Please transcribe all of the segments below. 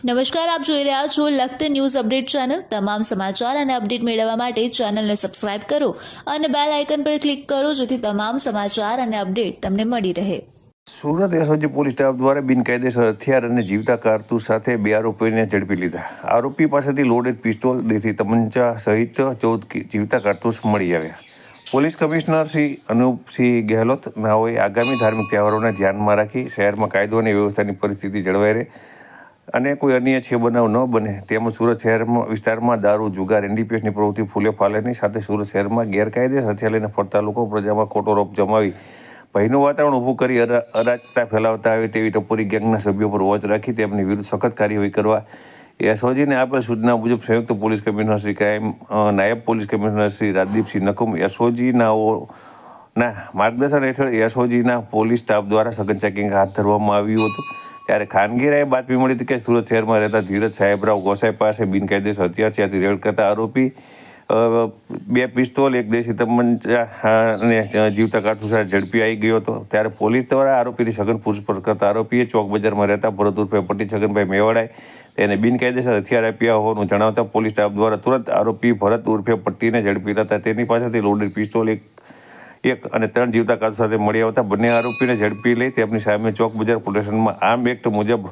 નમસ્કાર, આપ જોઈ રહ્યા છો લખત ન્યૂઝ અપડેટ ચેનલ। તમામ સમાચાર અને અપડેટ મેળવવા માટે ચેનલને સબસ્ક્રાઇબ કરો અને બેલ આઇકન પર ક્લિક કરો જેથી તમામ સમાચાર અને અપડેટ તમને મળી રહે। સુરત એસઓજી પોલીસ સ્ટાફ દ્વારા બિનકાયદેસર હથિયાર અને જીવતા કારતૂસ સાથે 2 આરોપીઓને ઝડપી લીધા। આરોપી પાસેથી લોડેડ પિસ્તોલ, દેશી તમંચા સહિત 14 જીવતા કારતૂસ મળી આવ્યા। પોલીસ કમિશનર શ્રી અનુપસિંહ ગેહલોત નાઓએ આગામી ધાર્મિક તહેવારોને ધ્યાનમાં રાખી શહેરમાં કાયદો અને વ્યવસ્થાની પરિસ્થિતિ જળવાઈ રહે અને કોઈ અનિચ્છનીય બનાવ ન બને તેમજ સુરત શહેરમાં વિસ્તારમાં દારૂ, જુગાર, એનડીપીએસની પ્રવૃત્તિ ફૂલે ફાલેની સાથે સુરત શહેરમાં ગેરકાયદે હથિયાર લઈને ફરતા લોકો પ્રજામાં ખોટો રોપ જમાવી ભયનું વાતાવરણ ઊભું કરી અરાજકતા ફેલાવતા આવે તેવી ટપોરી ગેંગના સભ્યો પર વોચ રાખી તેમની વિરુદ્ધ સખત કાર્યવાહી કરવા એસઓજીને આપેલ સૂચના મુજબ સંયુક્ત પોલીસ કમિશનર શ્રી ક્રાઇમ, નાયબ પોલીસ કમિશનર શ્રી રાજદીપસિંહ નકુમ, એસઓજીના માર્ગદર્શન હેઠળ એસઓજીના પોલીસ સ્ટાફ દ્વારા સઘન ચેકિંગ હાથ ધરવામાં આવ્યું હતું। ત્યારે ખાનગી રાયે બાતમી મળી હતી કે સુરત શહેરમાં રહેતા ધીરજ સાહેબરાવ ગોસાઈ પાસે બિનકાયદેસર હથિયાર ત્યાંથી રેડ કરતા આરોપી 2 પિસ્તોલ, 1 દેશી તમંચા અને જીવતા કારતૂસ સાથે ઝડપી આવી ગયો હતો। ત્યારે પોલીસ દ્વારા આરોપીની સઘન પૂછપરછ કરતા આરોપીએ ચોક બજારમાં રહેતા ભરત ઉર્ફે પટ્ટી છગનભાઈ મેવાડાએ તેને બિનકાયદેસર હથિયાર આપ્યા હોવાનું જણાવતા પોલીસ સ્ટાફ દ્વારા તુરંત આરોપી ભરત ઉર્ફે પટ્ટીને ઝડપી લેતા તેની પાસેથી લોડેડ પિસ્તોલ એક અને 3 જીવતા કારતૂસ સાથે મળી આવતા બંને આરોપીને ઝડપી લઈ તેમની સામે ચોક બજાર પોલીસ સ્ટેશનમાં આર્મ એક્ટ મુજબ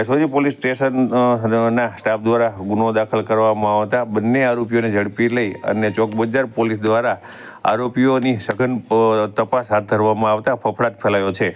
એસઓજી પોલીસ સ્ટેશનના સ્ટાફ દ્વારા ગુનો દાખલ કરવામાં આવતા બંને આરોપીઓને ઝડપી લઈ અને ચોક બજાર પોલીસ દ્વારા આરોપીઓની સઘન તપાસ હાથ ધરવામાં આવતા ફફડાટ ફેલાયો છે।